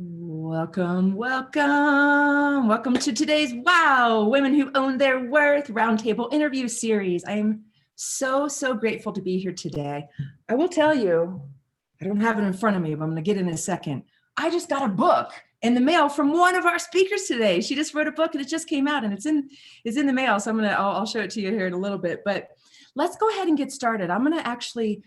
Welcome, welcome. Welcome to today's Wow, Women Who Own Their Worth roundtable interview series. I am so grateful to be here today. I will tell you, I don't have it in front of me, but I'm going to get it in a second. I just got a book in the mail from one of our speakers today. She just wrote a book and it just came out and it's in the mail. So I'll show it to you here in a little bit, but let's go ahead and get started. I'm going to actually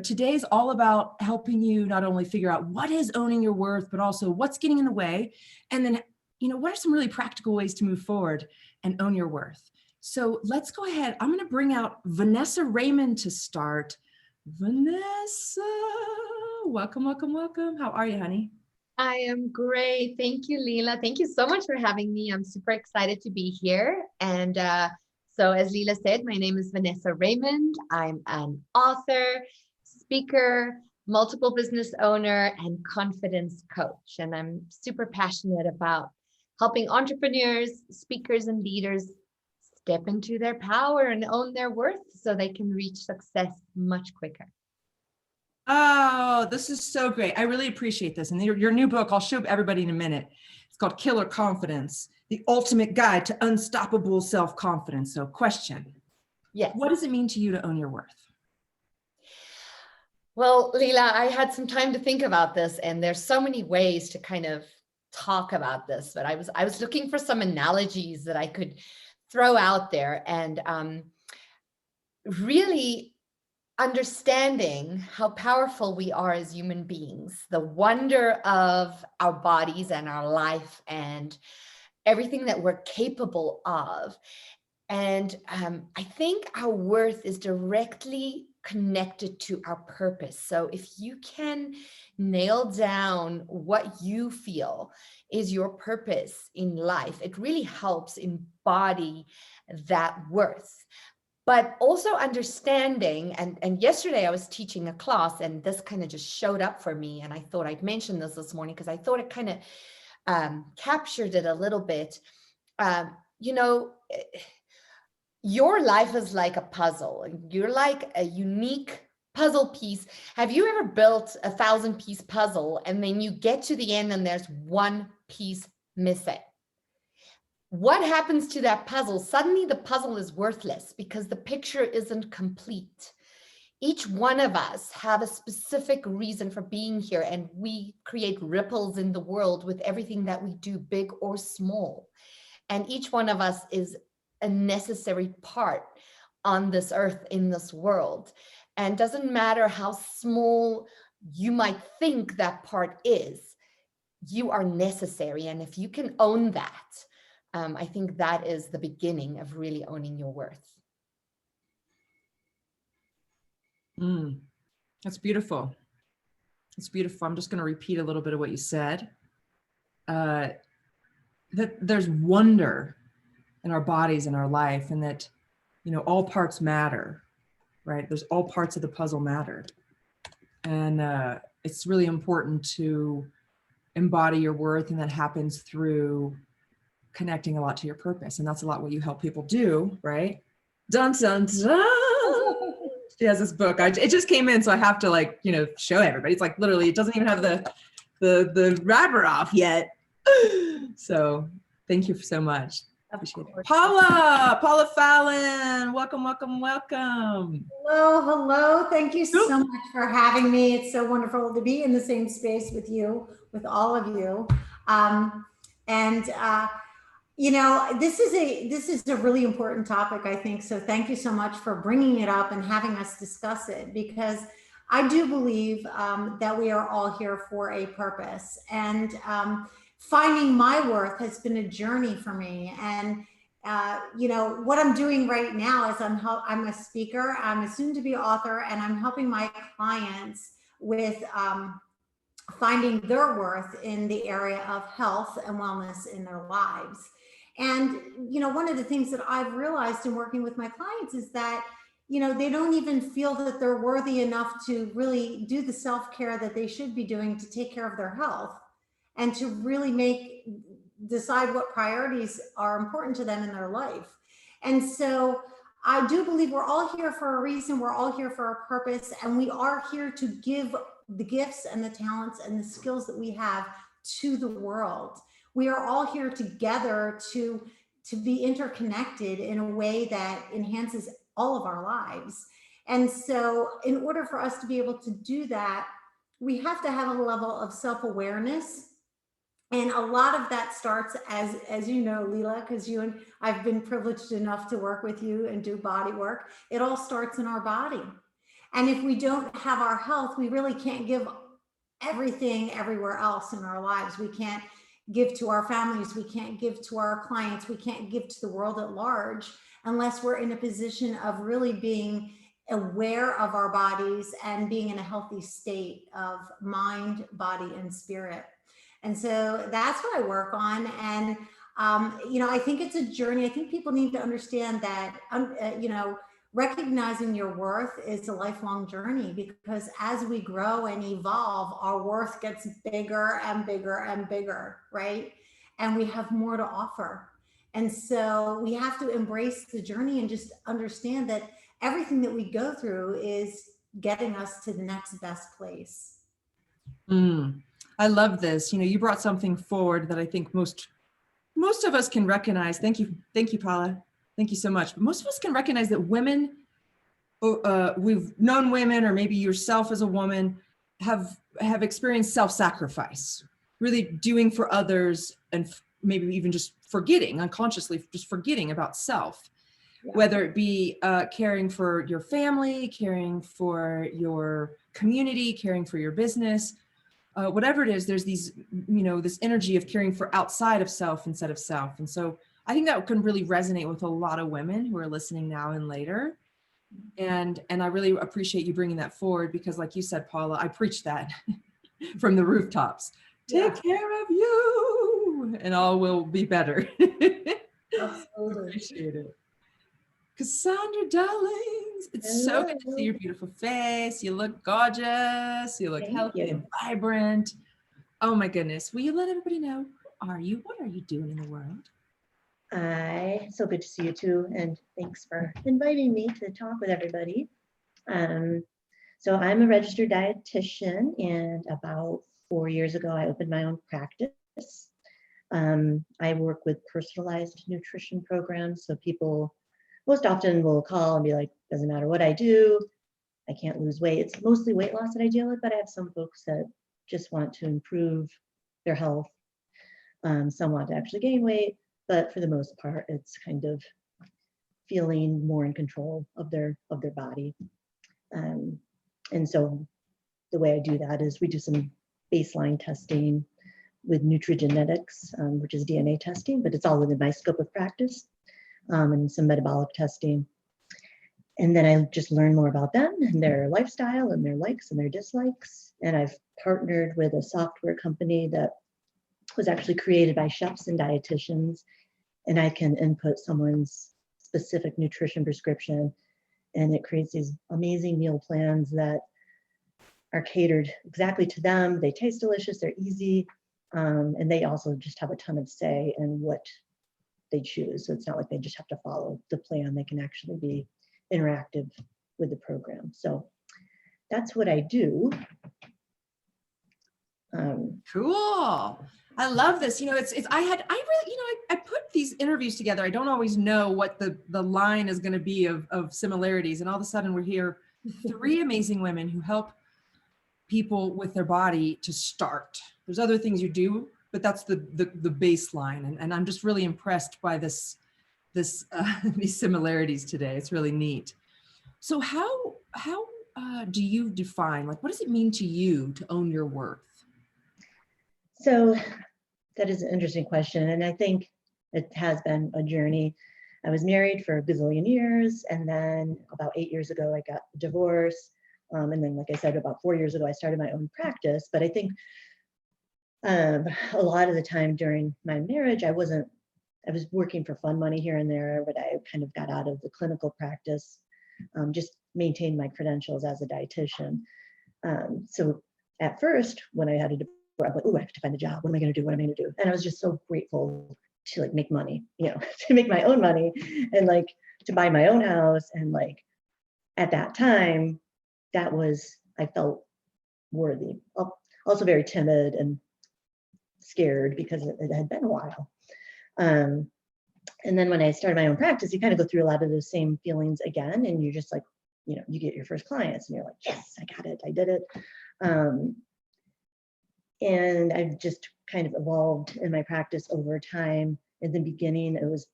today's all about helping you not only figure out what is owning your worth, but also what's getting in the way. And then, what are some really practical ways to move forward and own your worth? So let's go ahead. I'm going to bring out Vanessa Raymond to start. Vanessa, welcome. How are you, honey? I am great. Thank you, Lila. Thank you so much for having me. I'm super excited to be here. And so as Lila said, my name is Vanessa Raymond. I'm an author, speaker, multiple business owner, and confidence coach. And I'm super passionate about helping entrepreneurs, speakers, and leaders step into their power and own their worth so they can reach success much quicker. Oh, this is so great. I really appreciate this. And your new book, I'll show everybody in a minute. It's called Killer Confidence, the ultimate guide to unstoppable self-confidence. So question. Yes. What does it mean to you to own your worth? Well, Lila, I had some time to think about this, and there's so many ways to kind of talk about this, but I was looking for some analogies that I could throw out there, and really understanding how powerful we are as human beings, the wonder of our bodies and our life and everything that we're capable of. And I think our worth is directly connected to our purpose. So if you can nail down what you feel is your purpose in life, it really helps embody that worth. But also understanding, and yesterday I was teaching a class and this kind of just showed up for me. And I thought I'd mention this morning because I thought it kind of captured it a little bit. Your life is like a puzzle. You're like a unique puzzle piece. Have you ever built a 1,000-piece puzzle and then you get to the end and there's one piece missing? What happens to that puzzle? Suddenly the puzzle is worthless because the picture isn't complete. Each one of us have a specific reason for being here, and we create ripples in the world with everything that we do, big or small. And each one of us is a necessary part on this earth, in this world. And doesn't matter how small you might think that part is, you are necessary. And if you can own that, I think that is the beginning of really owning your worth. That's beautiful. It's beautiful. I'm just going to repeat a little bit of what you said. That there's wonder in our bodies and our life, and that, all parts matter, right? There's all parts of the puzzle matter. And it's really important to embody your worth, and that happens through connecting a lot to your purpose. And that's a lot what you help people do, right? Dun, dun, dun. She has this book. It just came in, so I have to show everybody. It's like literally, it doesn't even have the wrapper off yet. So thank you so much. Appreciate it. Paula Fallon, welcome. Hello. Thank you so much for having me. It's so wonderful to be in the same space with you, with all of you. This is a really important topic, I think. So thank you so much for bringing it up and having us discuss it, because I do believe that we are all here for a purpose. And finding my worth has been a journey for me. And what I'm doing right now is I'm a speaker, I'm a soon-to-be author, and I'm helping my clients with finding their worth in the area of health and wellness in their lives. And one of the things that I've realized in working with my clients is that they don't even feel that they're worthy enough to really do the self-care that they should be doing to take care of their health, and to really decide what priorities are important to them in their life. And so I do believe we're all here for a reason. We're all here for a purpose, and we are here to give the gifts and the talents and the skills that we have to the world. We are all here together to be interconnected in a way that enhances all of our lives. And so in order for us to be able to do that, we have to have a level of self-awareness. And a lot of that starts, as you know, Lila, because you and I've been privileged enough to work with you and do body work. It all starts in our body. And if we don't have our health, we really can't give everything everywhere else in our lives. We can't give to our families. We can't give to our clients. We can't give to the world at large unless we're in a position of really being aware of our bodies and being in a healthy state of mind, body, and spirit. And so that's what I work on. And, I think it's a journey. I think people need to understand that, recognizing your worth is a lifelong journey, because as we grow and evolve, our worth gets bigger and bigger and bigger, right? And we have more to offer. And so we have to embrace the journey and just understand that everything that we go through is getting us to the next best place. I love this. You brought something forward that I think most of us can recognize. Thank you, Paula. Thank you so much. But most of us can recognize that women, we've known women, or maybe yourself as a woman, have experienced self-sacrifice, really doing for others, and maybe even just forgetting, unconsciously just forgetting about self. Yeah. Whether it be caring for your family, caring for your community, caring for your business, whatever it is, there's these, this energy of caring for outside of self instead of self. And so I think that can really resonate with a lot of women who are listening now and later. And I really appreciate you bringing that forward, because like you said, Paula, I preach that from the rooftops. Take care of you and all will be better. Absolutely. Appreciate it. Kassandra, darlings, it's so good to see your beautiful face. You look gorgeous. You look healthy and vibrant. Oh my goodness. Will you let everybody know, who are you? What are you doing in the world? So good to see you too. And thanks for inviting me to talk with everybody. So I'm a registered dietitian, and about 4 years ago, I opened my own practice. I work with personalized nutrition programs. So people most often will call and be like, doesn't matter what I do, I can't lose weight. It's mostly weight loss that I deal with, but I have some folks that just want to improve their health. Some want to actually gain weight, but for the most part, it's kind of feeling more in control of their body. And so the way I do that is we do some baseline testing with nutrigenetics, which is DNA testing, but it's all within my scope of practice. And some metabolic testing. And then I just learn more about them and their lifestyle and their likes and their dislikes. And I've partnered with a software company that was actually created by chefs and dietitians. And I can input someone's specific nutrition prescription, and it creates these amazing meal plans that are catered exactly to them. They taste delicious, they're easy, and they also just have a ton of say in what they choose. So it's not like they just have to follow the plan. They can actually be interactive with the program. So that's what I do. Cool. I love this. I put these interviews together. I don't always know what the line is going to be of similarities. And all of a sudden we're here, 3 amazing women who help people with their body to start. There's other things you do, but that's the baseline. And I'm just really impressed by these similarities today. It's really neat. So how do you define, what does it mean to you to own your worth? So that is an interesting question. And I think it has been a journey. I was married for a gazillion years. And then about 8 years ago, I got divorced. And then, like I said, about 4 years ago, I started my own practice. But I think a lot of the time during my marriage, I was working for fun money here and there, but I kind of got out of the clinical practice, just maintained my credentials as a dietitian. So at first, when I had a divorce, I'm like, oh, I have to find a job. What am I going to do? What am I going to do? And I was just so grateful to make money, to make my own money and to buy my own house. And at that time, I felt worthy. Also very timid and scared because it had been a while. And then when I started my own practice, you kind of go through a lot of those same feelings again, and you're just like, you get your first clients and you're like, yes, I got it, I did it. And I've just kind of evolved in my practice over time. In the beginning, it was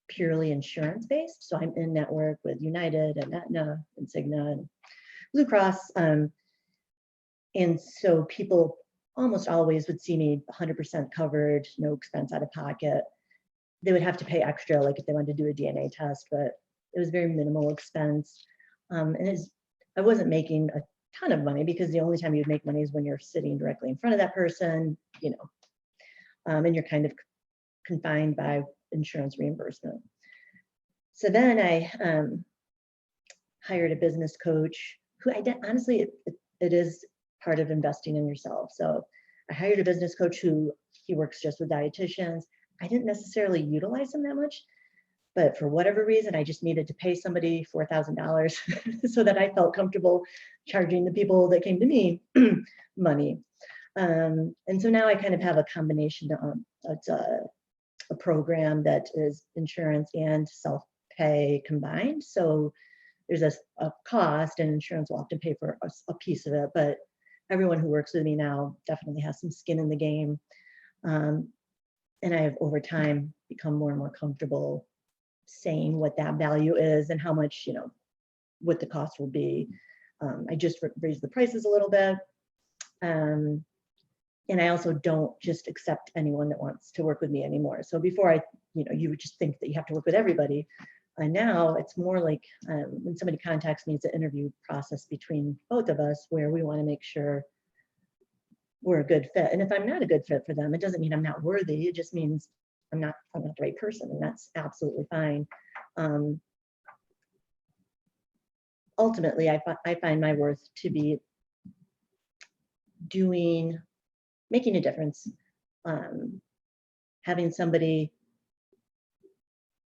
purely insurance based. So I'm in network with United and Aetna and Cigna and Blue Cross. And so people almost always would see me 100% covered, no expense out of pocket. They would have to pay extra, like if they wanted to do a DNA test, but it was very minimal expense. And I wasn't making a ton of money, because the only time you'd make money is when you're sitting directly in front of that person, and you're kind of confined by insurance reimbursement. So then I hired a business coach who honestly, it is part of investing in yourself. So I hired a business coach he works just with dietitians. I didn't necessarily utilize him that much, but for whatever reason, I just needed to pay somebody $4,000 so that I felt comfortable charging the people that came to me money. And so now I kind of have a combination. It's a program that is insurance and self-pay combined. So there's a cost, and insurance will often pay for a piece of it, but everyone who works with me now definitely has some skin in the game. And I have over time become more and more comfortable saying what that value is and how much, what the cost will be. I just raised the prices a little bit. And I also don't just accept anyone that wants to work with me anymore. So before you would just think that you have to work with everybody. And now it's more like when somebody contacts me, it's an interview process between both of us where we want to make sure we're a good fit. And if I'm not a good fit for them, it doesn't mean I'm not worthy. It just means I'm not the right person, and that's absolutely fine. Ultimately, I find my worth to be making a difference, having somebody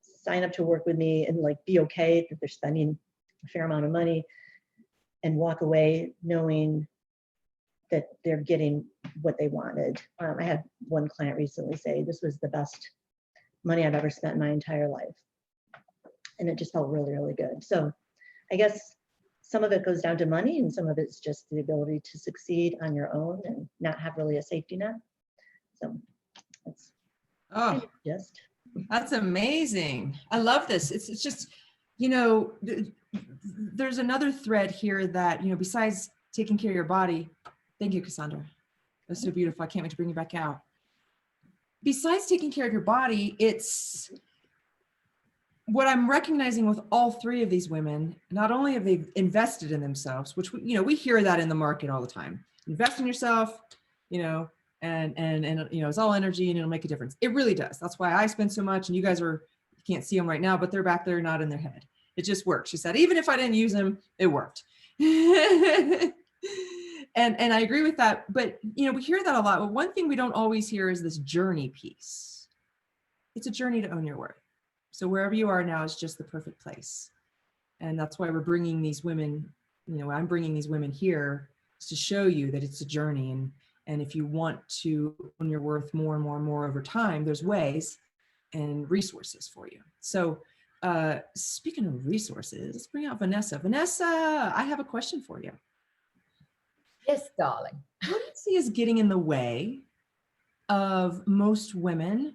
sign up to work with me and be okay that they're spending a fair amount of money and walk away knowing that they're getting what they wanted. I had one client recently say, this was the best money I've ever spent in my entire life. And it just felt really, really good. So I guess some of it goes down to money, and some of it's just the ability to succeed on your own and not have really a safety net. So that's just. That's amazing. I love this. It's just, there's another thread here that, besides taking care of your body. Thank you, Kassandra. That's so beautiful. I can't wait to bring you back out. Besides taking care of your body, it's what I'm recognizing with all three of these women. Not only have they invested in themselves, which we hear that in the market all the time. Invest in yourself, and it's all energy and it'll make a difference. It really does. That's why I spend so much. And you guys you can't see them right now, but they're back there, not in their head. It just works. She said, even if I didn't use them, it worked. And I agree with that, but we hear that a lot. But one thing we don't always hear is this journey piece. It's a journey to own your worth. So wherever you are now is just the perfect place. And that's why we're bringing these women, I'm bringing these women here to show you that it's a journey. And if you want to own your worth more and more and more over time, there's ways and resources for you. So speaking of resources, let's bring out Vanessa. Vanessa, I have a question for you. Yes, darling. What do you see as getting in the way of most women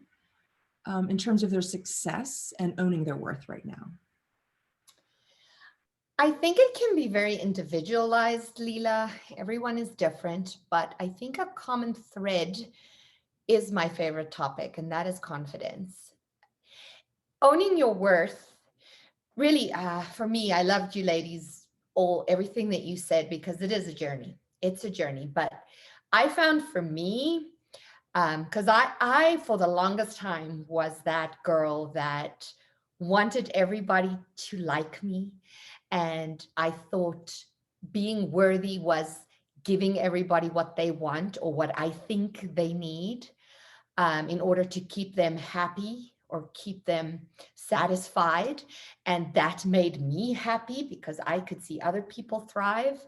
in terms of their success and owning their worth right now? I think it can be very individualized, Lila. Everyone is different, but I think a common thread is my favorite topic, and that is confidence. Owning your worth, really, for me, I loved you ladies, everything that you said, because it is a journey. It's a journey, but I found for me, because I, for the longest time, was that girl that wanted everybody to like me. And I thought being worthy was giving everybody what they want or what I think they need in order to keep them happy or keep them satisfied. And that made me happy because I could see other people thrive.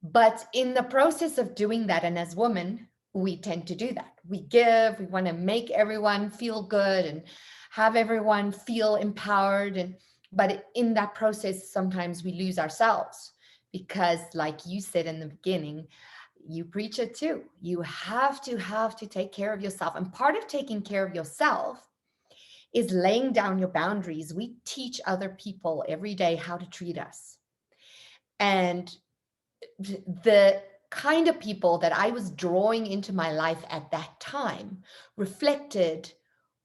But in the process of doing that, and as women, we tend to do that. We give, we want to make everyone feel good and have everyone feel empowered. But in that process, sometimes we lose ourselves because, like you said in the beginning, you preach it too. You have to take care of yourself. And part of taking care of yourself is laying down your boundaries. We teach other people every day how to treat us. And the kind of people that I was drawing into my life at that time reflected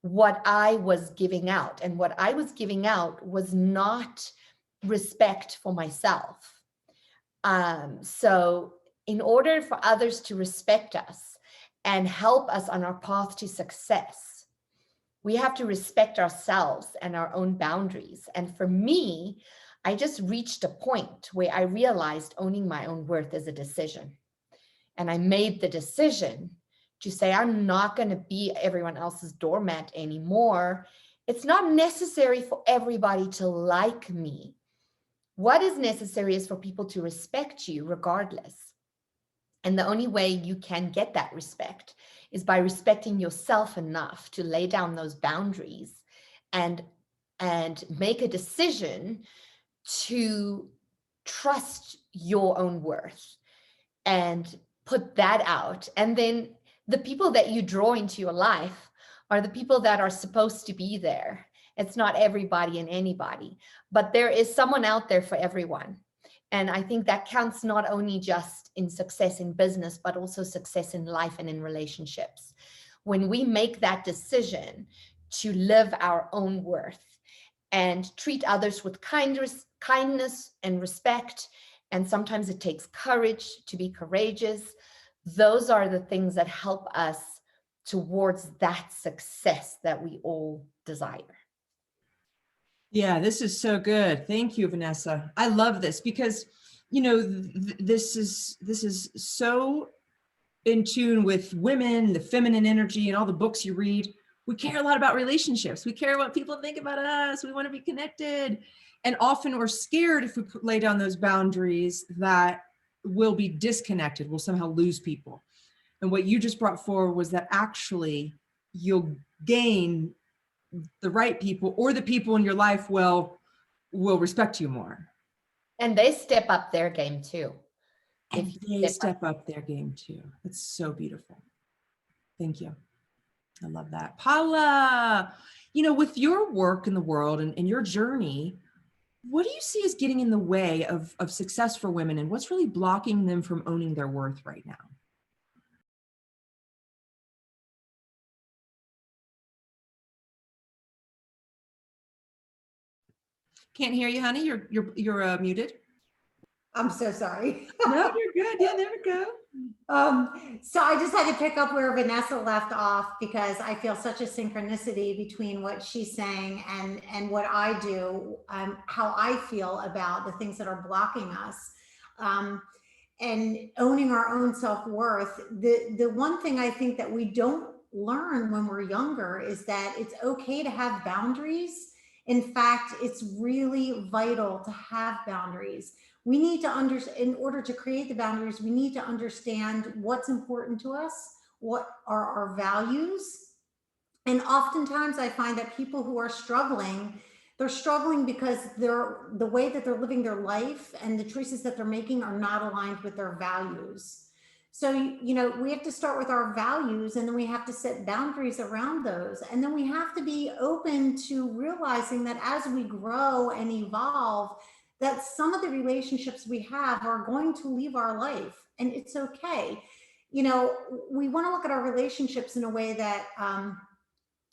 what I was giving out. And what I was giving out was not respect for myself. So in order for others to respect us and help us on our path to success, we have to respect ourselves and our own boundaries. And for me, I just reached a point where I realized owning my own worth is a decision. And I made the decision to say, I'm not going to be everyone else's doormat anymore. It's not necessary for everybody to like me. What is necessary is for people to respect you regardless. And the only way you can get that respect is by respecting yourself enough to lay down those boundaries and make a decision to trust your own worth and put that out. And then the people that you draw into your life are the people that are supposed to be there. It's not everybody and anybody, but there is someone out there for everyone. And I think that counts not only just in success in business, but also success in life and in relationships. When we make that decision to live our own worth and treat others with kindness and respect, and sometimes it takes courage to be courageous, those are the things that help us towards that success that we all desire. Yeah, this is so good. Thank you, Vanessa. I love this because, you know, this is so in tune with women, the feminine energy, and all the books you read. We care a lot about relationships. We care what people think about us. We want to be connected. And often we're scared if we lay down those boundaries that we'll be disconnected. We'll somehow lose people. And what you just brought forward was that actually you'll gain the right people, or the people in your life will respect you more. And they step up their game too. And they step up their game too. It's so beautiful. Thank you. I love that. Paula, you know, with your work in the world and your journey, what do you see as getting in the way of success for women, and what's really blocking them from owning their worth right now? Can't hear you, honey. You're muted. I'm so sorry. No, you're good. Yeah, there we go. So I just had to pick up where Vanessa left off because I feel such a synchronicity between what she's saying and what I do, how I feel about the things that are blocking us, and owning our own self-worth. The one thing I think that we don't learn when we're younger is that it's okay to have boundaries. In fact, it's really vital to have boundaries. We need to understand, in order to create the boundaries, we need to understand what's important to us, what are our values. And oftentimes I find that people who are struggling, they're struggling because the way that they're living their life and the choices that they're making are not aligned with their values. So, you know, we have to start with our values, and then we have to set boundaries around those. And then we have to be open to realizing that as we grow and evolve, that some of the relationships we have are going to leave our life, and it's okay. You know, we want to look at our relationships in a way that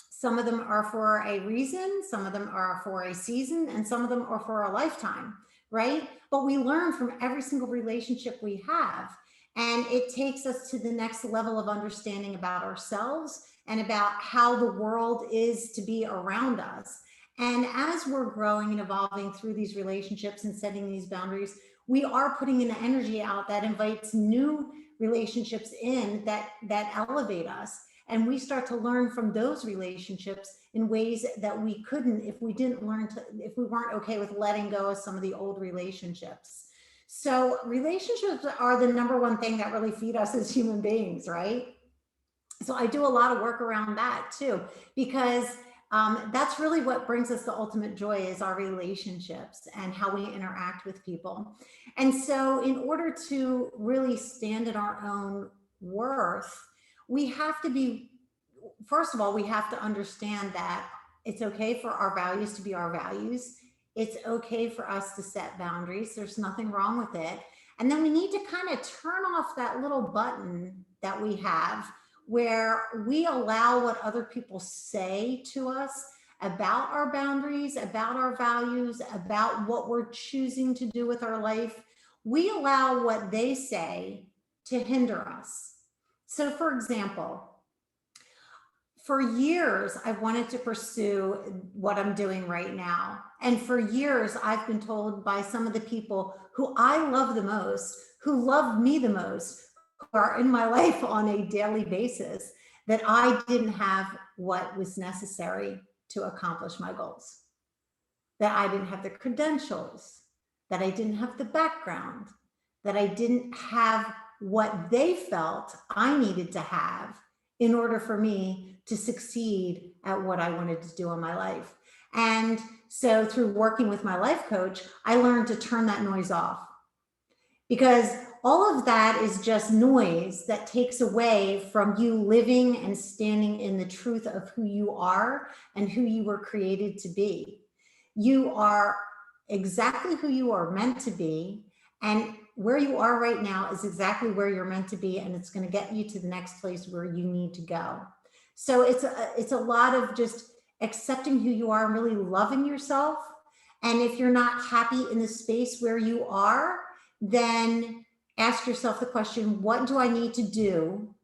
some of them are for a reason, some of them are for a season, and some of them are for a lifetime, right? But we learn from every single relationship we have. And it takes us to the next level of understanding about ourselves and about how the world is to be around us. And as we're growing and evolving through these relationships and setting these boundaries, we are putting an energy out that invites new relationships in that elevate us. And we start to learn from those relationships in ways that we couldn't if we weren't okay with letting go of some of the old relationships. So relationships are the number one thing that really feed us as human beings, right? So I do a lot of work around that too, because that's really what brings us the ultimate joy, is our relationships and how we interact with people. And so in order to really stand in our own worth, we have to be, first of all, we have to understand that it's okay for our values to be our values. It's okay for us to set boundaries. There's nothing wrong with it. And then we need to kind of turn off that little button that we have where we allow what other people say to us about our boundaries, about our values, about what we're choosing to do with our life. We allow what they say to hinder us. So for example, for years, I've wanted to pursue what I'm doing right now. And for years, I've been told by some of the people who I love the most, who love me the most, who are in my life on a daily basis, that I didn't have what was necessary to accomplish my goals, that I didn't have the credentials, that I didn't have the background, that I didn't have what they felt I needed to have in order for me to succeed at what I wanted to do in my life. And so through working with my life coach, I learned to turn that noise off, because all of that is just noise that takes away from you living and standing in the truth of who you are and who you were created to be. You are exactly who you are meant to be, and where you are right now is exactly where you're meant to be, and it's going to get you to the next place where you need to go. So it's a lot of just accepting who you are and really loving yourself. And if you're not happy in the space where you are, then ask yourself the question, what do I need to do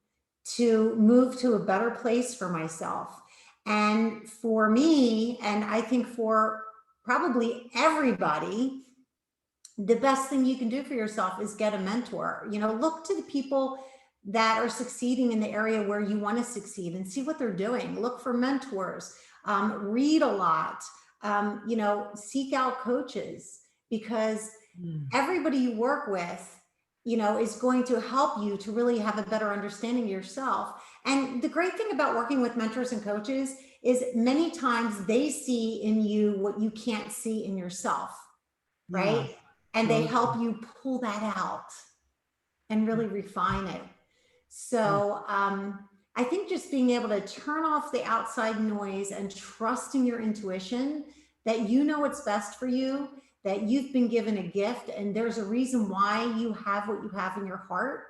to move to a better place for myself? And for me, and I think for probably everybody, the best thing you can do for yourself is get a mentor. You know, look to the people that are succeeding in the area where you want to succeed and see what they're doing. Look for mentors, read a lot, you know, seek out coaches, because everybody you work with, you know, is going to help you to really have a better understanding of yourself. And the great thing about working with mentors and coaches is many times they see in you what you can't see in yourself, right? And they help you pull that out and really refine it. So I think just being able to turn off the outside noise and trusting your intuition, that you know what's best for you, that you've been given a gift and there's a reason why you have what you have in your heart,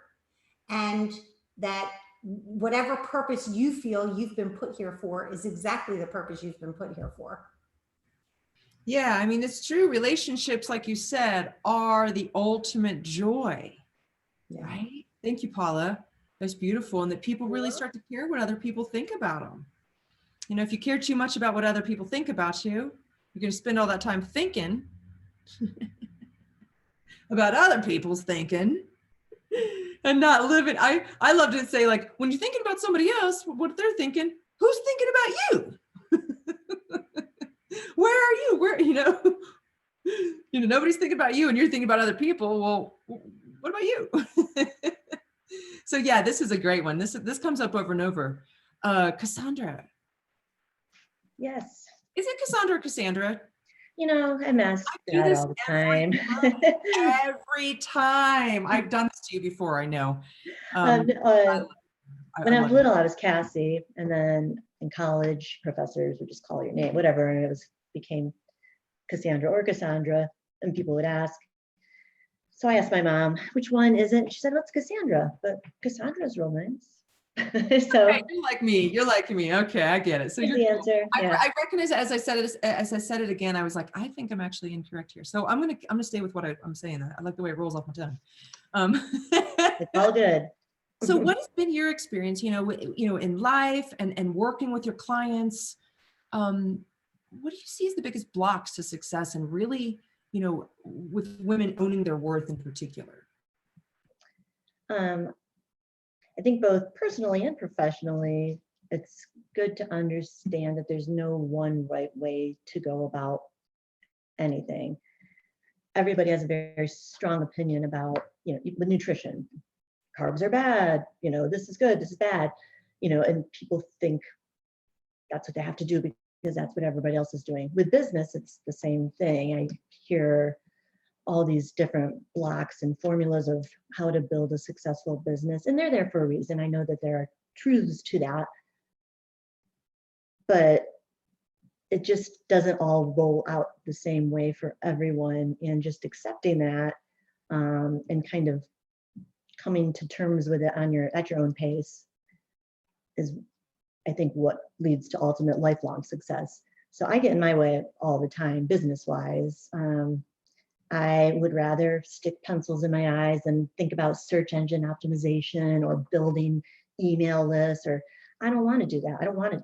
and that whatever purpose you feel you've been put here for is exactly the purpose you've been put here for. Yeah, I mean, it's true. Relationships, like you said, are the ultimate joy, right? Thank you, Paula. That's beautiful. And that people really start to care what other people think about them. You know, if you care too much about what other people think about you, you're going to spend all that time thinking about other people's thinking and not living. I love to say, like, when you're thinking about somebody else, what they're thinking, who's thinking about you? Where are you? Where, you know, nobody's thinking about you and you're thinking about other people. Well, what about you? So yeah, this is a great one. This comes up over and over. Kassandra. Yes. Is it Kassandra or Cassandra? You know, I mess that all the time. Every time. I've done this to you before, I know. When I was little, I was Cassie, and then in college, professors would just call your name, whatever, and it became Cassandra or Cassandra, and people would ask. So I asked my mom, which one is it? She said, well, it's Cassandra, but Cassandra's real nice. So okay, you're like me. You're like me. Okay, I get it. So you're the answer. Yeah. I recognize, as I said it again, I was like, I think I'm actually incorrect here. So I'm gonna stay with what I'm saying. I like the way it rolls off my tongue. It's all good. So what has been your experience, you know, in life and working with your clients? What do you see as the biggest blocks to success, and really, you know, with women owning their worth in particular? I think both personally and professionally, it's good to understand that there's no one right way to go about anything. Everybody has a very strong opinion about, you know, with nutrition. Carbs are bad, you know, this is good, this is bad. and people think that's what they have to do because that's what everybody else is doing. With business, it's the same thing. I hear all these different blocks and formulas of how to build a successful business, and they're there for a reason. I know that there are truths to that, but it just doesn't all roll out the same way for everyone, and just accepting that and kind of coming to terms with it at your own pace is, I think, what leads to ultimate lifelong success. So I get in my way all the time, business-wise. I would rather stick pencils in my eyes and think about search engine optimization or building email lists, or I don't want to do that. I don't want to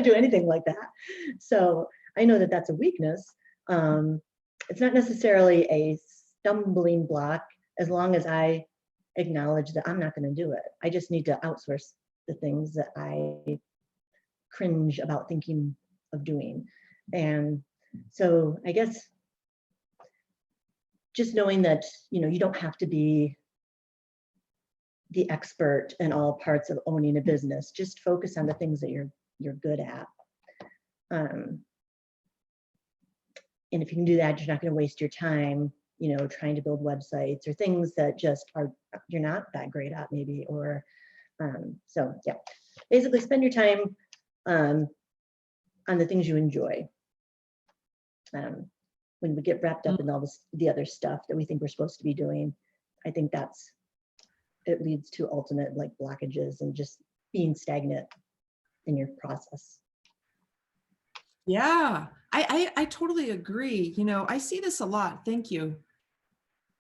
do anything like that. So I know that that's a weakness. It's not necessarily a stumbling block as long as I acknowledge that I'm not going to do it. I just need to outsource the things that I cringe about thinking of doing. And so I guess just knowing that, you don't have to be the expert in all parts of owning a business. Just focus on the things that you're good at. And if you can do that, you're not going to waste your time, trying to build websites or things that just you're not that great at maybe, or so yeah, basically spend your time on the things you enjoy. When we get wrapped up in all the other stuff that we think we're supposed to be doing, I think it leads to ultimate blockages and just being stagnant in your process. Yeah, I totally agree. I see this a lot. Thank you,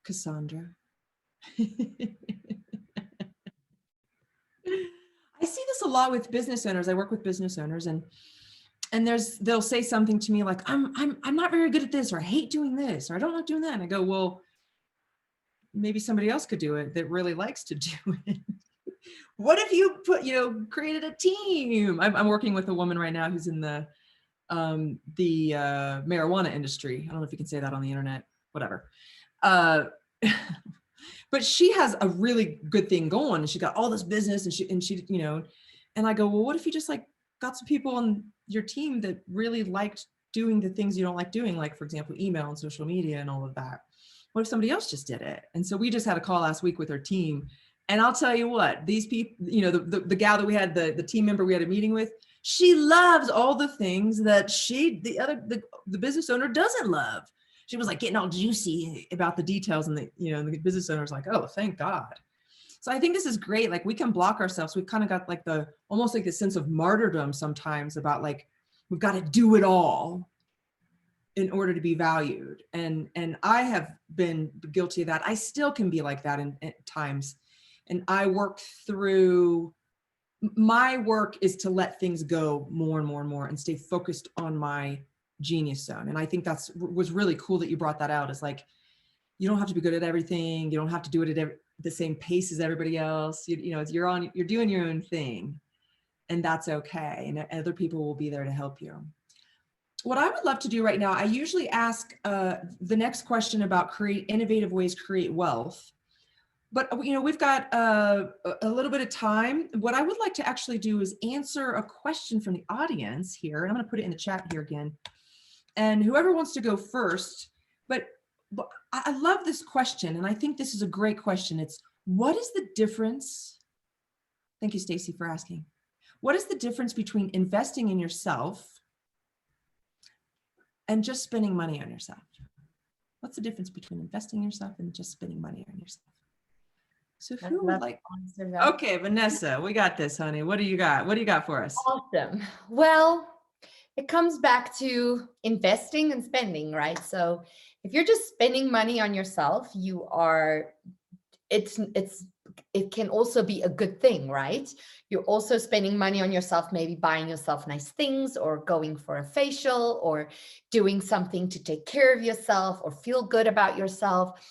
Kassandra. I see this a lot with business owners. I work with business owners, and they'll say something to me like, I'm not very good at this, or I hate doing this, or I don't like doing that. And I go, well, maybe somebody else could do it that really likes to do it. What if you created a team? I'm working with a woman right now who's in the marijuana industry. I don't know if you can say that on the internet, whatever. But she has a really good thing going, and she got all this business, and she and I go, well, what if you just got some people on your team that really liked doing the things you don't like doing, like, for example, email and social media and all of that? What if somebody else just did it? And so we just had a call last week with her team, and I'll tell you what, these people, the gal that we had, the team member we had a meeting with, she loves all the things that the business owner doesn't love. She was getting all juicy about the details, and the business owner's like, oh, thank God. So I think this is great. We can block ourselves. We've kind of got almost the sense of martyrdom sometimes about we've got to do it all in order to be valued. And I have been guilty of that. I still can be like that at times. And I my work is to let things go more and more and more and stay focused on my genius zone. And I think was really cool that you brought that out. It's you don't have to be good at everything. You don't have to do it at the same pace as everybody else. You're doing your own thing, and that's okay. And other people will be there to help you. What I would love to do right now, I usually ask the next question about innovative ways to create wealth. But we've got a little bit of time. What I would like to actually do is answer a question from the audience here, and I'm going to put it in the chat here again. And whoever wants to go first, but I love this question, and I think this is a great question. It's, what is the difference? Thank you, Stacy, for asking. What is the difference between investing in yourself and just spending money on yourself? What's the difference between investing in yourself and just spending money on yourself? So who would like? Okay, Vanessa, we got this, honey. What do you got? What do you got for us? Awesome. Well, it comes back to investing and spending, right? So if you're just spending money on yourself, it can also be a good thing, right? You're also spending money on yourself, maybe buying yourself nice things, or going for a facial, or doing something to take care of yourself or feel good about yourself.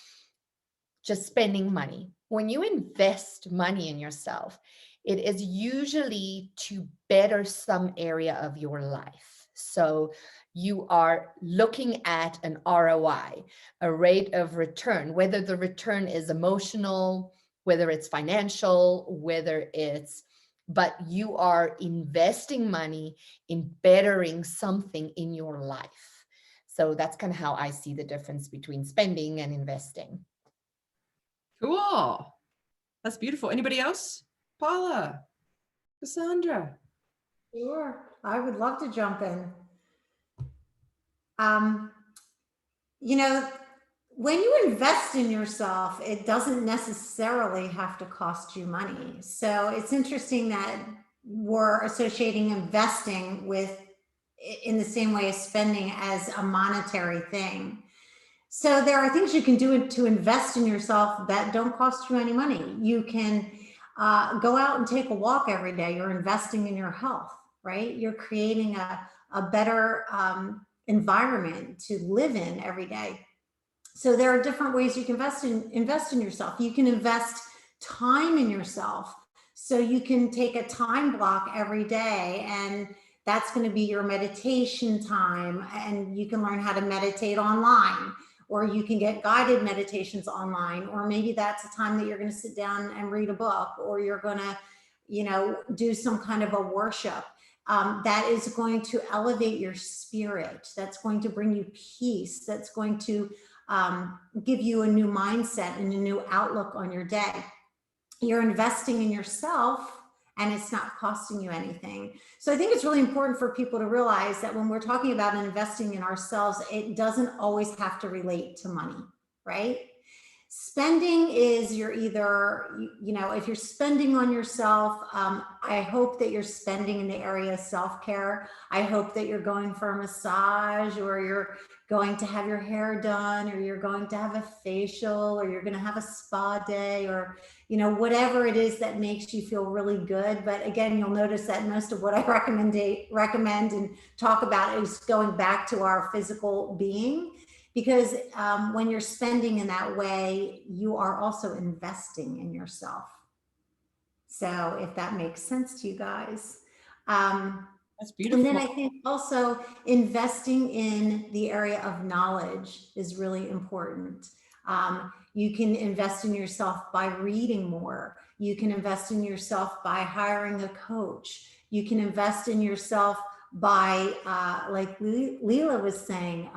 Just spending money. When you invest money in yourself, it is usually to better some area of your life. So you are looking at an ROI, a rate of return, whether the return is emotional, whether it's financial, whether it's but you are investing money in bettering something in your life. So that's kind of how I see the difference between spending and investing. Cool. That's beautiful. Anybody else? Paula, Kassandra. Sure, I would love to jump in. You know, when you invest in yourself, it doesn't necessarily have to cost you money. So it's interesting that we're associating investing with, in the same way as spending, as a monetary thing. So there are things you can do to invest in yourself that don't cost you any money. You can go out and take a walk every day. You're investing in your health, right? You're creating a better environment to live in every day. So there are different ways you can invest in yourself. You can invest time in yourself. So you can take a time block every day, and that's going to be your meditation time, and you can learn how to meditate online, or you can get guided meditations online, or maybe that's a time that you're going to sit down and read a book, or you're going to, you know, do some kind of a worship. That is going to elevate your spirit. That's going to bring you peace. That's going to give you a new mindset and a new outlook on your day. You're investing in yourself, and it's not costing you anything. So I think it's really important for people to realize that when we're talking about investing in ourselves, it doesn't always have to relate to money, right? Spending is, you're either, you know, if you're spending on yourself, I hope that you're spending in the area of self-care. I hope that you're going for a massage, or you're going to have your hair done, or you're going to have a facial, or you're going to have a spa day, or, you know, whatever it is that makes you feel really good. But again, you'll notice that most of what I recommend and talk about is going back to our physical being. Because when you're spending in that way, you are also investing in yourself. So if that makes sense to you guys. That's beautiful. And then I think also investing in the area of knowledge is really important. You can invest in yourself by reading more. You can invest in yourself by hiring a coach. You can invest in yourself by, like Lila was saying,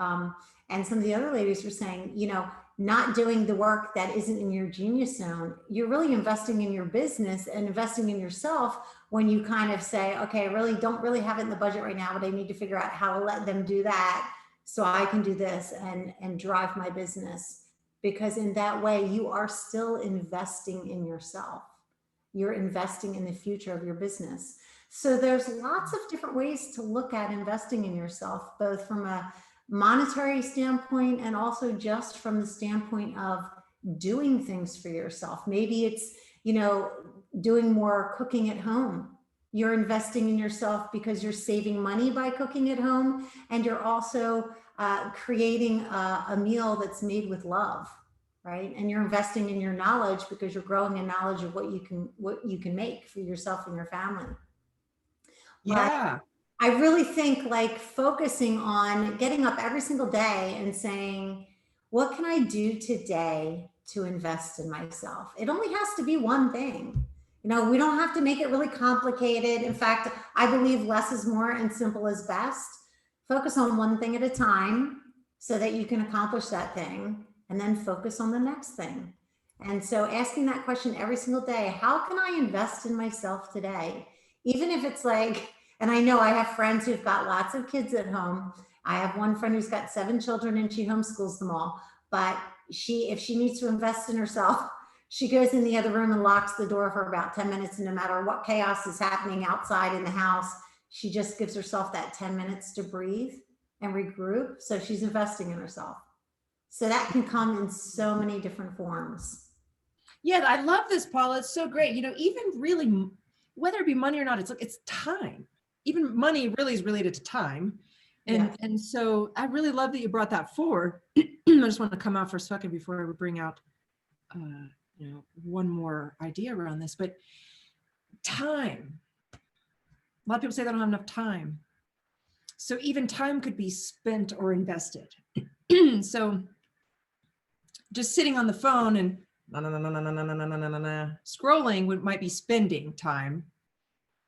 and some of the other ladies were saying, you know, not doing the work that isn't in your genius zone. You're really investing in your business and investing in yourself when you kind of say, okay, I really don't really have it in the budget right now, but I need to figure out how to let them do that so I can do this and drive my business. Because in that way, you are still investing in yourself. You're investing in the future of your business. So there's lots of different ways to look at investing in yourself, both from a monetary standpoint and also just from the standpoint of doing things for yourself. Maybe it's, you know, doing more cooking at home. You're investing in yourself because you're saving money by cooking at home, and you're also creating a meal that's made with love, right? And you're investing in your knowledge because you're growing a knowledge of what you can make for yourself and your family. Yeah. I really think, like, focusing on getting up every single day and saying, what can I do today to invest in myself? It only has to be one thing. You know, we don't have to make it really complicated. In fact, I believe less is more and simple is best. Focus on one thing at a time so that you can accomplish that thing, and then focus on the next thing. And so asking that question every single day, how can I invest in myself today? Even if it's like, and I know I have friends who've got lots of kids at home. I have one friend who's got 7 children and she homeschools them all. But if she needs to invest in herself, she goes in the other room and locks the door for about 10 minutes. And no matter what chaos is happening outside in the house, she just gives herself that 10 minutes to breathe and regroup. So she's investing in herself. So that can come in so many different forms. Yeah, I love this, Paula. It's so great. You know, even really, whether it be money or not, it's time. Even money really is related to time. And so I really love that you brought that forward. I just want to come out for a second before we bring out, you know, one more idea around this, but time. A lot of people say they don't have enough time. So even time could be spent or invested. So just sitting on the phone and scrolling might be spending time.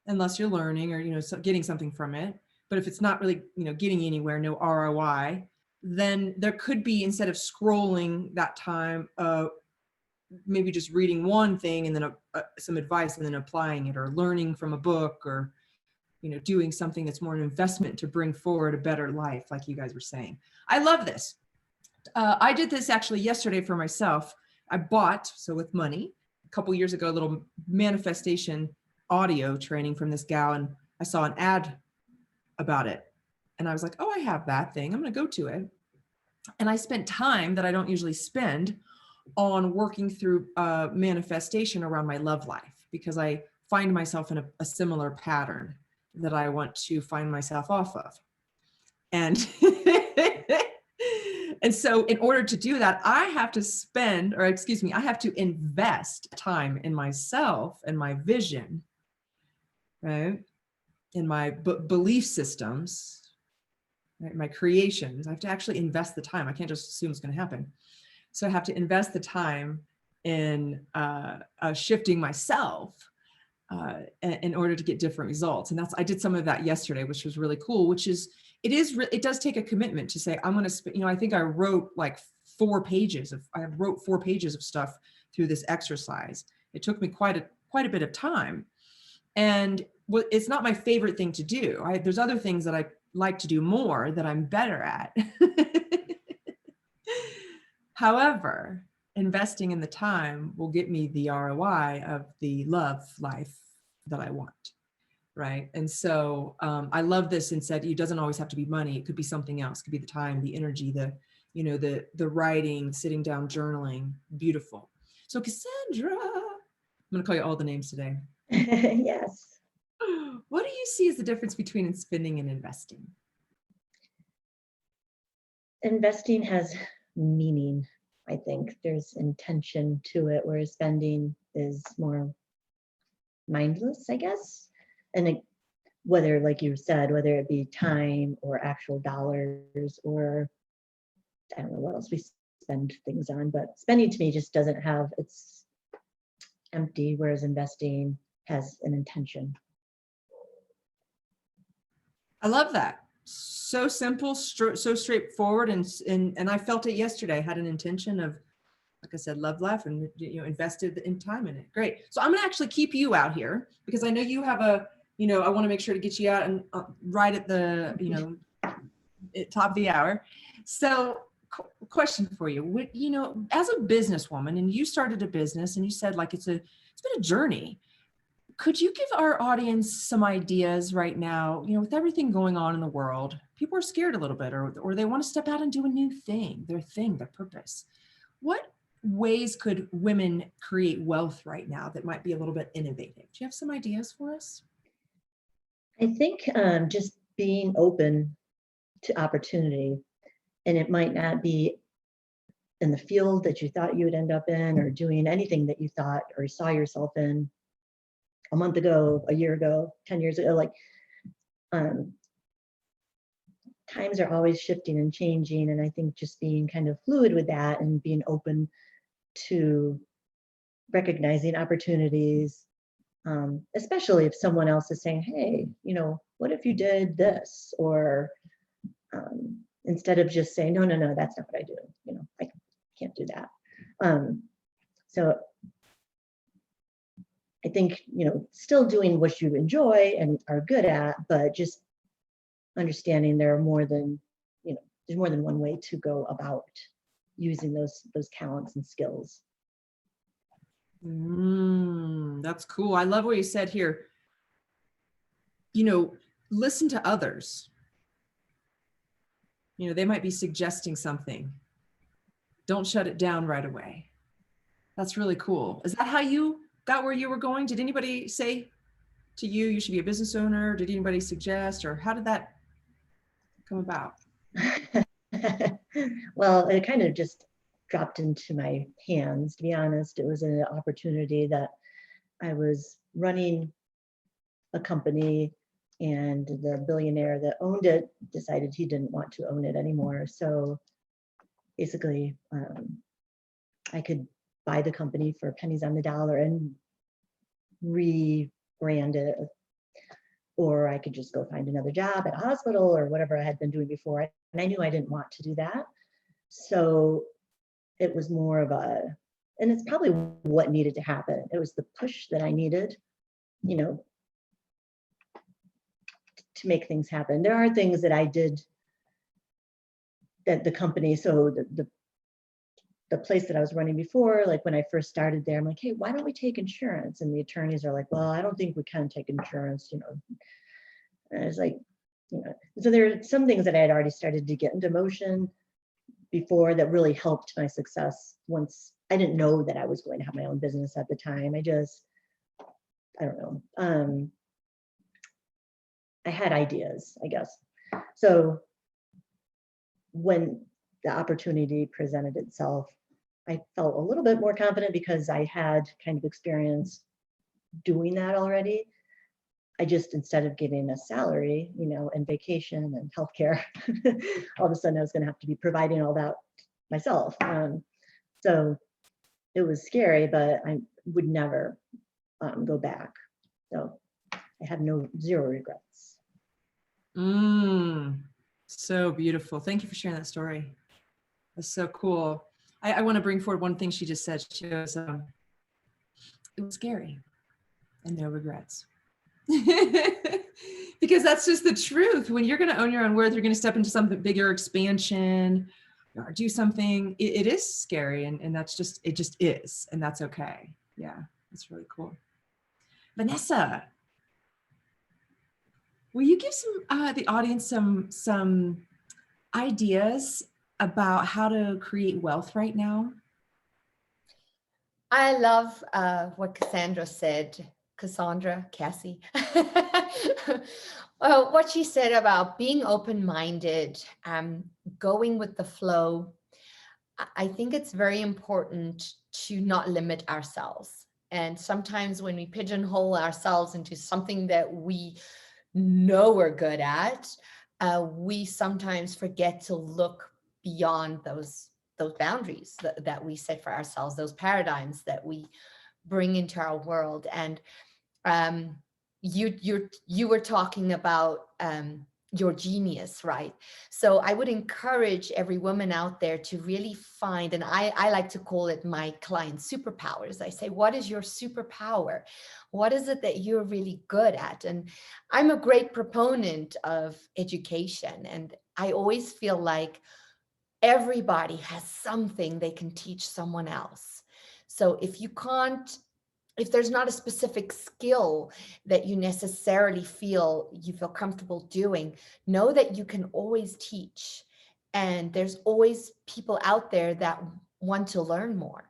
unless you're learning or, getting something from it. But if it's not really, getting anywhere, no ROI, then there could be, instead of scrolling that time, maybe just reading one thing and then some advice and then applying it, or learning from a book, or, doing something that's more an investment to bring forward a better life, like you guys were saying. I love this. I did this actually yesterday for myself. I bought, so with money, a couple years ago, a little manifestation audio training from this gal, and I saw an ad about it. And I was like, oh, I have that thing. I'm going to go to it. And I spent time that I don't usually spend on working through manifestation around my love life, because I find myself in a similar pattern that I want to find myself off of. And and so in order to do that, I have to invest time in myself and my vision, right? In my belief systems, right? My creations. I have to actually invest the time. I can't just assume it's going to happen. So I have to invest the time in shifting myself in order to get different results. And I did some of that yesterday, which was really cool, it does take a commitment to say, I'm going to spend, I think I wrote like 4 pages of stuff through this exercise. It took me quite a bit of time. And it's not my favorite thing to do. There's other things that I like to do more that I'm better at. However, investing in the time will get me the ROI of the love life that I want. Right. And so I love this, and said, it doesn't always have to be money. It could be something else. It could be the time, the energy, the writing, sitting down, journaling. Beautiful. So Kassandra, I'm going to call you all the names today. Yes. What do you see as the difference between spending and investing? Investing has meaning. I think there's intention to it, whereas spending is more mindless, I guess. And whether, like you said, whether it be time or actual dollars, or I don't know what else we spend things on, but spending to me just doesn't have, it's empty, whereas investing has an intention. I love that. So simple, so straightforward, and I felt it yesterday. I had an intention of, like I said, love life, and invested in time in it. Great. So I'm gonna actually keep you out here, because I know you have I want to make sure to get you out and right at the at top of the hour. So question for you, as a businesswoman, and you started a business, and you said like it's been a journey. Could you give our audience some ideas right now, with everything going on in the world? People are scared a little bit, or they want to step out and do a new thing, their purpose. What ways could women create wealth right now that might be a little bit innovative? Do you have some ideas for us? I think just being open to opportunity, and it might not be in the field that you thought you would end up in, or doing anything that you thought or saw yourself in a month ago, a year ago, 10 years ago. Like times are always shifting and changing, and I think just being kind of fluid with that, and being open to recognizing opportunities, especially if someone else is saying, hey, what if you did this? Or instead of just saying, no, that's not what I do. I can't do that. So I think, still doing what you enjoy and are good at, but just understanding there's more than one way to go about using those talents and skills. That's cool. I love what you said here. Listen to others. They might be suggesting something. Don't shut it down right away. That's really cool. Is that how you got where you were going? Did anybody say to you should be a business owner? Did anybody suggest, or how did that come about? Well, it kind of just dropped into my hands, to be honest. It was an opportunity that I was running a company, and the billionaire that owned it decided he didn't want to own it anymore. So basically, I could buy the company for pennies on the dollar and rebrand it, or I could just go find another job at a hospital or whatever I had been doing before. And I knew I didn't want to do that. So it was more of and it's probably what needed to happen. It was the push that I needed, you know, to make things happen. There are things that I did that the company, so the place that I was running before, like when I first started there, I'm like, hey, why don't we take insurance? And the attorneys are like, well, I don't think we can take insurance, you know. And I was like, you know, so there are some things that I had already started to get into motion before that really helped my success. Once I didn't know that I was going to have my own business at the time. I don't know. I had ideas, I guess. So when the opportunity presented itself, I felt a little bit more confident because I had kind of experience doing that already. I just, instead of getting a salary, you know, and vacation and healthcare, all of a sudden I was going to have to be providing all that myself. So it was scary, but I would never go back. So I have zero regrets. So beautiful. Thank you for sharing that story. That's so cool. I want to bring forward one thing she just said. She goes, it was scary and no regrets. Because that's just the truth. When you're going to own your own worth, you're going to step into something bigger, expansion, or do something. It is scary, and that's just, it just is, and that's okay. Yeah, that's really cool. Vanessa, will you give the audience some ideas about how to create wealth right now? I love what Kassandra said. Cassie. Well, what she said about being open-minded, going with the flow. I think it's very important to not limit ourselves. And sometimes when we pigeonhole ourselves into something that we know we're good at, we sometimes forget to look beyond those boundaries that we set for ourselves, those paradigms that we bring into our world. And you were talking about your genius, right? So I would encourage every woman out there to really find, and I like to call it my client superpowers. I say, what is your superpower? What is it that you're really good at? And I'm a great proponent of education, and I always feel like everybody has something they can teach someone else. So if there's not a specific skill that you necessarily feel comfortable doing, know that you can always teach. And there's always people out there that want to learn more.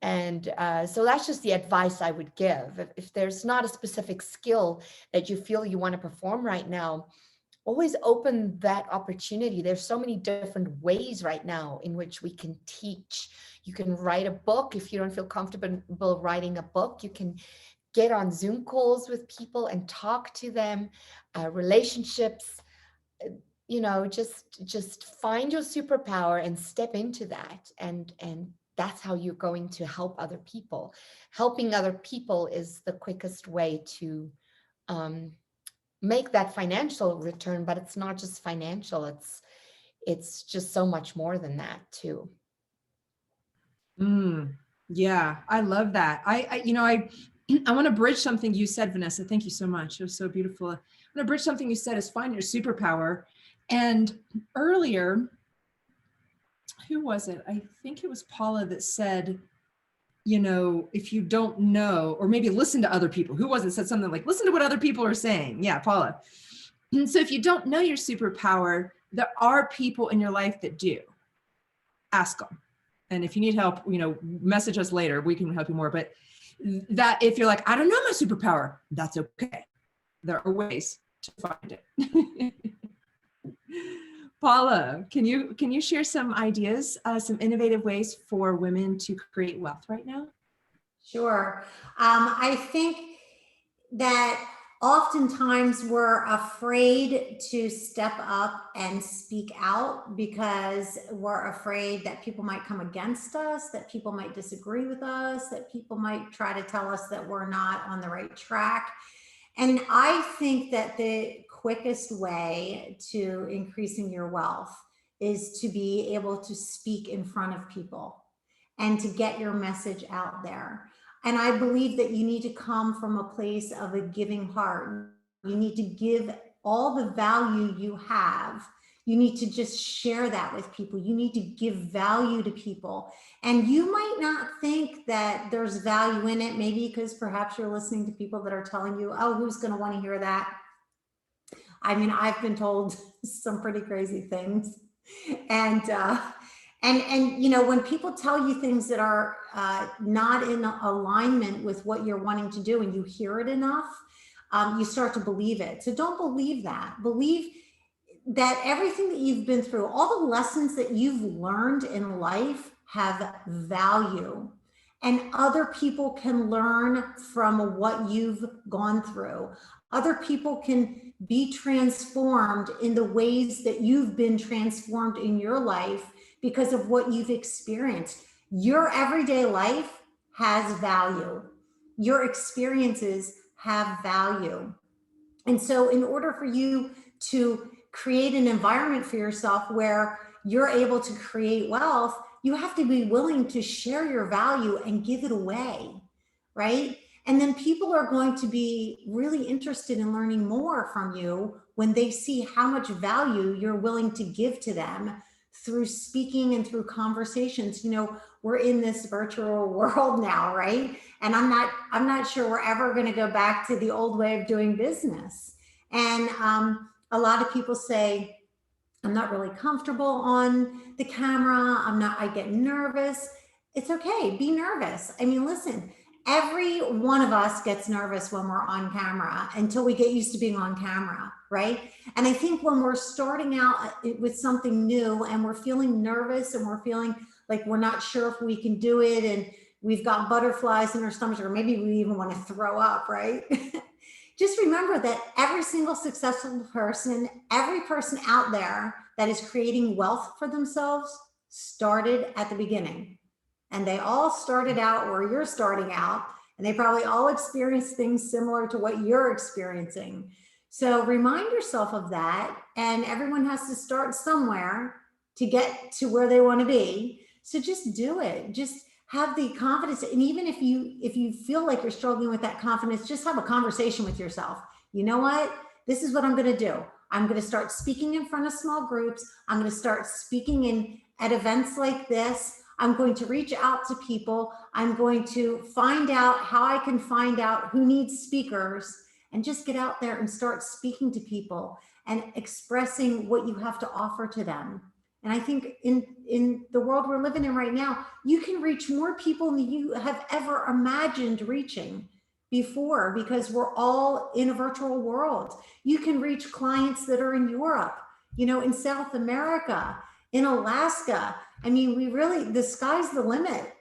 And so that's just the advice I would give. If there's not a specific skill that you feel you want to perform right now, always open that opportunity. There's so many different ways right now in which we can teach. You can write a book. If you don't feel comfortable writing a book, you can get on Zoom calls with people and talk to them. Relationships, you know, just find your superpower and step into that. And that's how you're going to help other people. Helping other people is the quickest way to make that financial return, but it's not just financial. It's just so much more than that too. Yeah, I love that. I want to bridge something you said, Vanessa. Thank you so much. It was so beautiful. I'm going to bridge something you said is find your superpower. And earlier, who was it? I think it was Paula that said, you know, if you don't know, or maybe listen to other people. Who was it? Said something like, listen to what other people are saying. Yeah, Paula. And so if you don't know your superpower, there are people in your life that do. Ask them. And if you need help, you know, message us later. We can help you more. But that if you're like, I don't know my superpower, that's okay. There are ways to find it. Paula, can you share some ideas, some innovative ways for women to create wealth right now? Sure. I think that oftentimes we're afraid to step up and speak out because we're afraid that people might come against us, that people might disagree with us, that people might try to tell us that we're not on the right track. And I think that the quickest way to increasing your wealth is to be able to speak in front of people and to get your message out there. And I believe that you need to come from a place of a giving heart. You need to give all the value you have. You need to just share that with people. You need to give value to people. And you might not think that there's value in it, maybe because perhaps you're listening to people that are telling you, oh, who's going to want to hear that? I mean, I've been told some pretty crazy things. And you know, when people tell you things that are not in alignment with what you're wanting to do, and you hear it enough, you start to believe it. So don't believe that. Believe that everything that you've been through, all the lessons that you've learned in life have value. And other people can learn from what you've gone through. Other people can be transformed in the ways that you've been transformed in your life because of what you've experienced. Your everyday life has value. Your experiences have value. And so in order for you to create an environment for yourself where you're able to create wealth, you have to be willing to share your value and give it away, right? And then people are going to be really interested in learning more from you when they see how much value you're willing to give to them through speaking and through conversations. You know, we're in this virtual world now, right? And I'm not sure we're ever going to go back to the old way of doing business. And a lot of people say, I'm not really comfortable on the camera. I get nervous. It's okay, be nervous. I mean, listen, every one of us gets nervous when we're on camera until we get used to being on camera, right? And I think when we're starting out with something new and we're feeling nervous and we're feeling like we're not sure if we can do it and we've got butterflies in our stomach, or maybe we even want to throw up, right? Just remember that every single successful person, every person out there that is creating wealth for themselves started at the beginning. And they all started out where you're starting out, and they probably all experienced things similar to what you're experiencing. So remind yourself of that. And everyone has to start somewhere to get to where they want to be. So just do it. Just have the confidence. And even if you feel like you're struggling with that confidence, just have a conversation with yourself. You know what? This is what I'm going to do. I'm going to start speaking in front of small groups. I'm going to start speaking at events like this. I'm going to reach out to people. I'm going to find out how I can find out who needs speakers, and just get out there and start speaking to people and expressing what you have to offer to them. And I think in the world we're living in right now, you can reach more people than you have ever imagined reaching before, because we're all in a virtual world. You can reach clients that are in Europe, you know, in South America, in Alaska. I mean, the sky's the limit.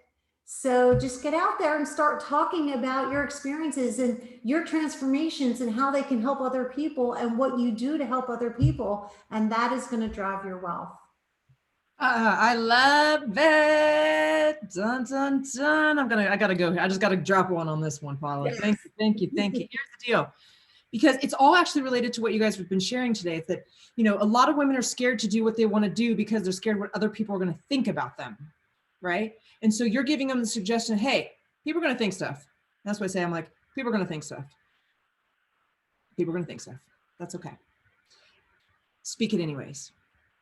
So just get out there and start talking about your experiences and your transformations and how they can help other people and what you do to help other people. And that is going to drive your wealth. I love it. Dun, dun, dun. I gotta go. I just gotta drop one on this one, Paula. Yes. Thank you. Here's the deal. Because it's all actually related to what you guys have been sharing today. It's that, you know, a lot of women are scared to do what they want to do because they're scared what other people are going to think about them, right? And so you're giving them the suggestion, hey, people are going to think stuff. That's what I say. I'm like, people are going to think stuff. People are going to think stuff. That's okay. Speak it anyways,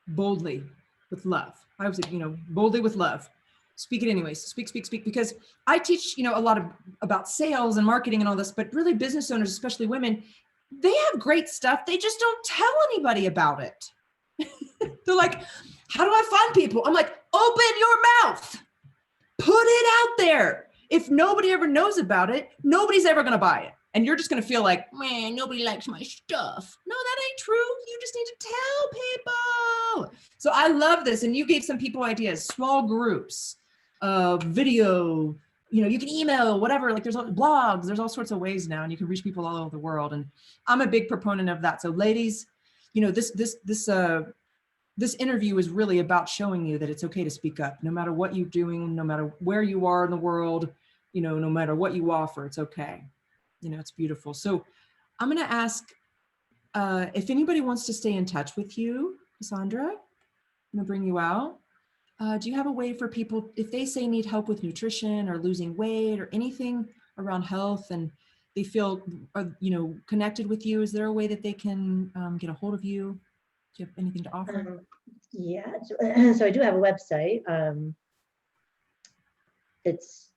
boldly, with love. I would say, you know, boldly with love. Speak it anyways. Speak. Because I teach, you know, a lot about sales and marketing and all this, but really business owners, especially women, they have great stuff. They just don't tell anybody about it. They're like, how do I find people? I'm like, open your mouth. Put it out there. If nobody ever knows about it, nobody's ever going to buy it. And you're just going to feel like, man, nobody likes my stuff. No, that ain't true. You just need to tell people. So I love this. And you gave some people ideas, small groups, video, you know, you can email, whatever, like there's blogs, there's all sorts of ways now, and you can reach people all over the world. And I'm a big proponent of that. So ladies, you know, this interview is really about showing you that it's okay to speak up, no matter what you're doing, no matter where you are in the world, you know, no matter what you offer, it's okay. You know, it's beautiful. So I'm going to ask if anybody wants to stay in touch with you, Kassandra. I'm going to bring you out. Do you have a way for people, if they say need help with nutrition or losing weight or anything around health and they feel, connected with you, is there a way that they can get a hold of you? Do you have anything to offer? Yeah, so I do have a website. It's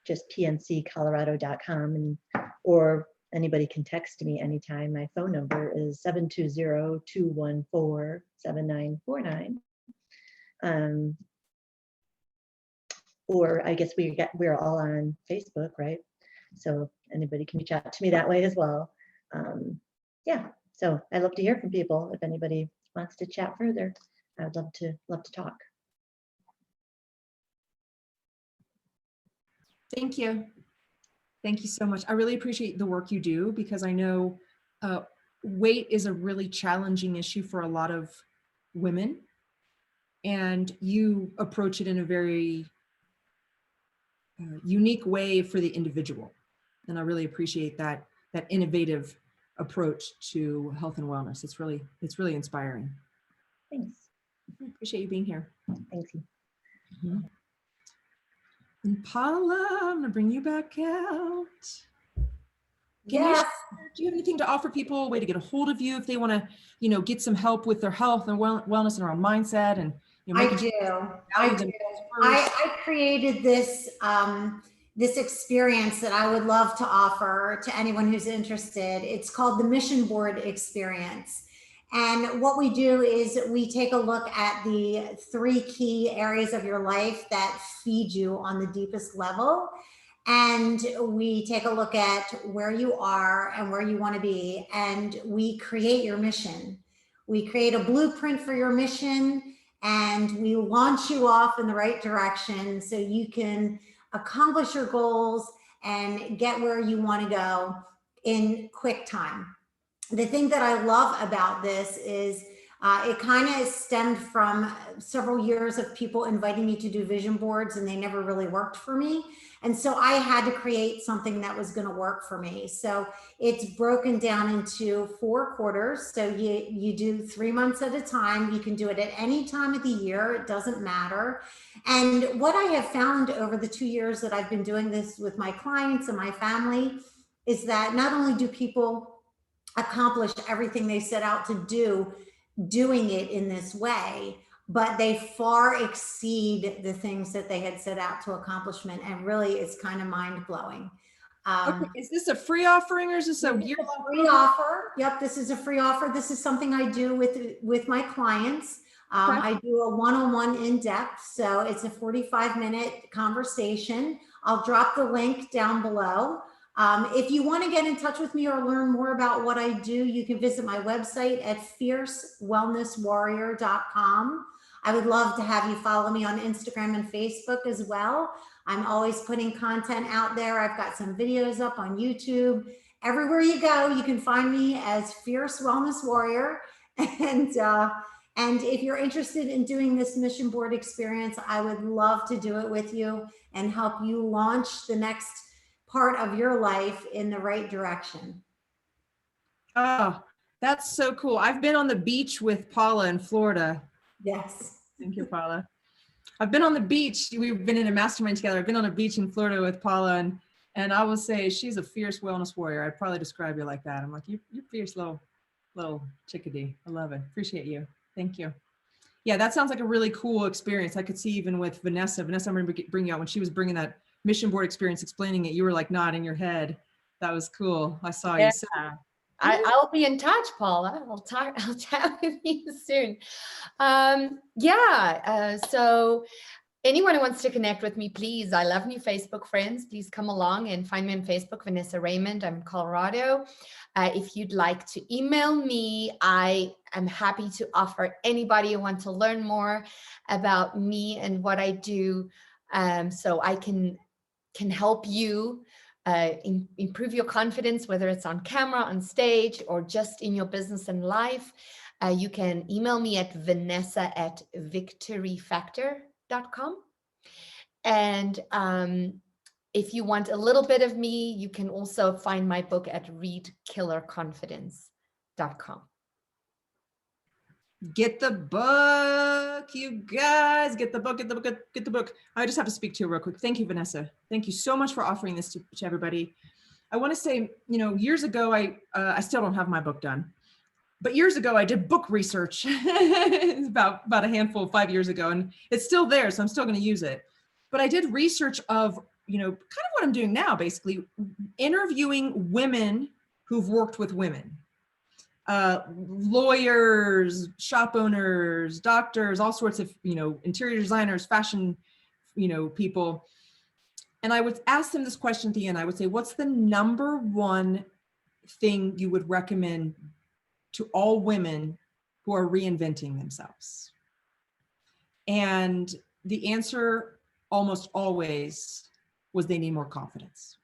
just pnccolorado.com, and or anybody can text me anytime. My phone number is 720-214-7949. Or I guess we're all on Facebook, right? So anybody can reach out to me that way as well. Yeah, so I love to hear from people. If anybody wants to chat further, I would love to talk. Thank you. Thank you so much. I really appreciate the work you do, because I know weight is a really challenging issue for a lot of women, and you approach it in a very unique way for the individual. And I really appreciate that innovative approach to health and wellness. It's really inspiring. Thanks. I appreciate you being here. Thank you. Mm-hmm. And Paula, I'm going to bring you back out. Do you have anything to offer people, a way to get a hold of you if they want to, get some help with their health and wellness and their own mindset? And I do. I created this this experience that I would love to offer to anyone who's interested. It's called the Mission Board Experience. And what we do is we take a look at the 3 key areas of your life that feed you on the deepest level. And we take a look at where you are and where you want to be. And we create your mission. We create a blueprint for your mission, and we launch you off in the right direction so you can accomplish your goals and get where you want to go in quick time. The thing that I love about this is it kind of stemmed from several years of people inviting me to do vision boards, and they never really worked for me. And so I had to create something that was going to work for me. So it's broken down into 4 quarters. So you do 3 months at a time. You can do it at any time of the year. It doesn't matter. And what I have found over the 2 years that I've been doing this with my clients and my family is that not only do people accomplish everything they set out to do, doing it in this way, but they far exceed the things that they had set out to accomplishment. And really, it's kind of mind blowing. Okay. Is this a free offering or is this a year-long free offer? Yep, this is a free offer. This is something I do with my clients. I do a one-on-one in-depth, so it's a 45-minute conversation. I'll drop the link down below. If you want to get in touch with me or learn more about what I do, you can visit my website at fiercewellnesswarrior.com. I would love to have you follow me on Instagram and Facebook as well. I'm always putting content out there. I've got some videos up on YouTube. Everywhere you go, you can find me as Fierce Wellness Warrior. And if you're interested in doing this Mission Board experience, I would love to do it with you and help you launch the next part of your life in the right direction. Oh, that's so cool. I've been on the beach with Paula in Florida. Yes. Thank you, Paula. I've been on the beach. We've been in a mastermind together. I've been on a beach in Florida with Paula, and I will say she's a fierce wellness warrior. I'd probably describe you like that. I'm like, you're fierce little chickadee. I love it. Appreciate you. Thank you. Yeah, that sounds like a really cool experience. I could see even with Vanessa. Vanessa, I'm going to bring you out when she was bringing that Mission Board experience, explaining it. You were like nodding your head. That was cool. I saw you. So, I'll be in touch, Paula. I'll chat with you soon. So anyone who wants to connect with me, please, I love new Facebook friends. Please come along and find me on Facebook, Vanessa Raymond. I'm in Colorado. If you'd like to email me, I am happy to offer anybody who wants to learn more about me and what I do, so I can help you improve your confidence, whether it's on camera, on stage, or just in your business and life. You can email me at vanessa@victoryfactor.com. And if you want a little bit of me, you can also find my book at readkillerconfidence.com. Get the book, you guys. Get the book, get the book, get the book. I just have to speak to you real quick. Thank you, Vanessa. Thank you so much for offering this to everybody. I want to say, you know, years ago, I still don't have my book done, but years ago I did book research. It's about a handful, 5 years ago, and it's still there, so I'm still going to use it. But I did research of, you know, kind of what I'm doing now, basically interviewing women who've worked with women. Lawyers, shop owners, doctors, all sorts of, you know, interior designers, fashion, you know, people. And I would ask them this question at the end. I would say, what's the number one thing you would recommend to all women who are reinventing themselves? And the answer almost always was they need more confidence.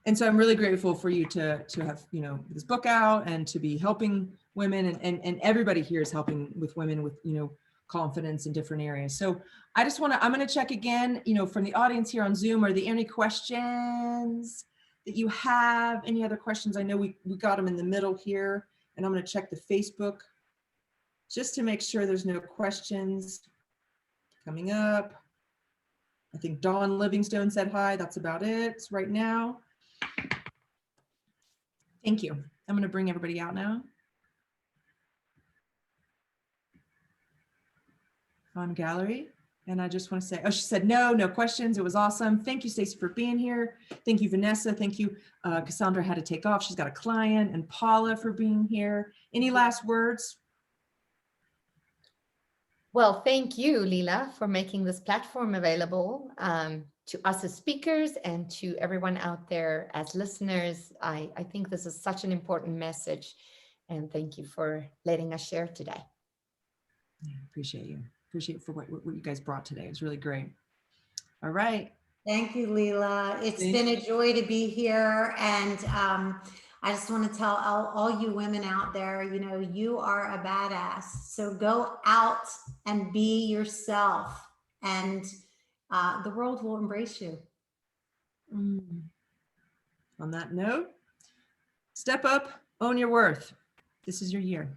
And so I'm really grateful for you to have, you know, this book out and to be helping women, and everybody here is helping with women with, you know, confidence in different areas. So I just want to, I'm going to check again, you know, from the audience here on Zoom, are there any questions that you have? Any other questions? I know we got them in the middle here, and I'm going to check the Facebook just to make sure there's no questions coming up. I think Dawn Livingstone said hi. That's about it right now. Thank you. I'm going to bring everybody out now. On gallery. And I just want to say, oh, she said, no questions. It was awesome. Thank you, Stacey, for being here. Thank you, Vanessa. Thank you. Kassandra had to take off. She's got a client, and Paula for being here. Any last words? Well, thank you, Lila, for making this platform available to us as speakers and to everyone out there as listeners. I think this is such an important message, and thank you for letting us share today. Yeah, appreciate you. Appreciate for what you guys brought today. It was really great. All right. Thank you, Lila. It's been a joy to be here. And I just want to tell all you women out there, you know, you are a badass. So go out and be yourself, and the world will embrace you. On that note, step up, own your worth. This is your year.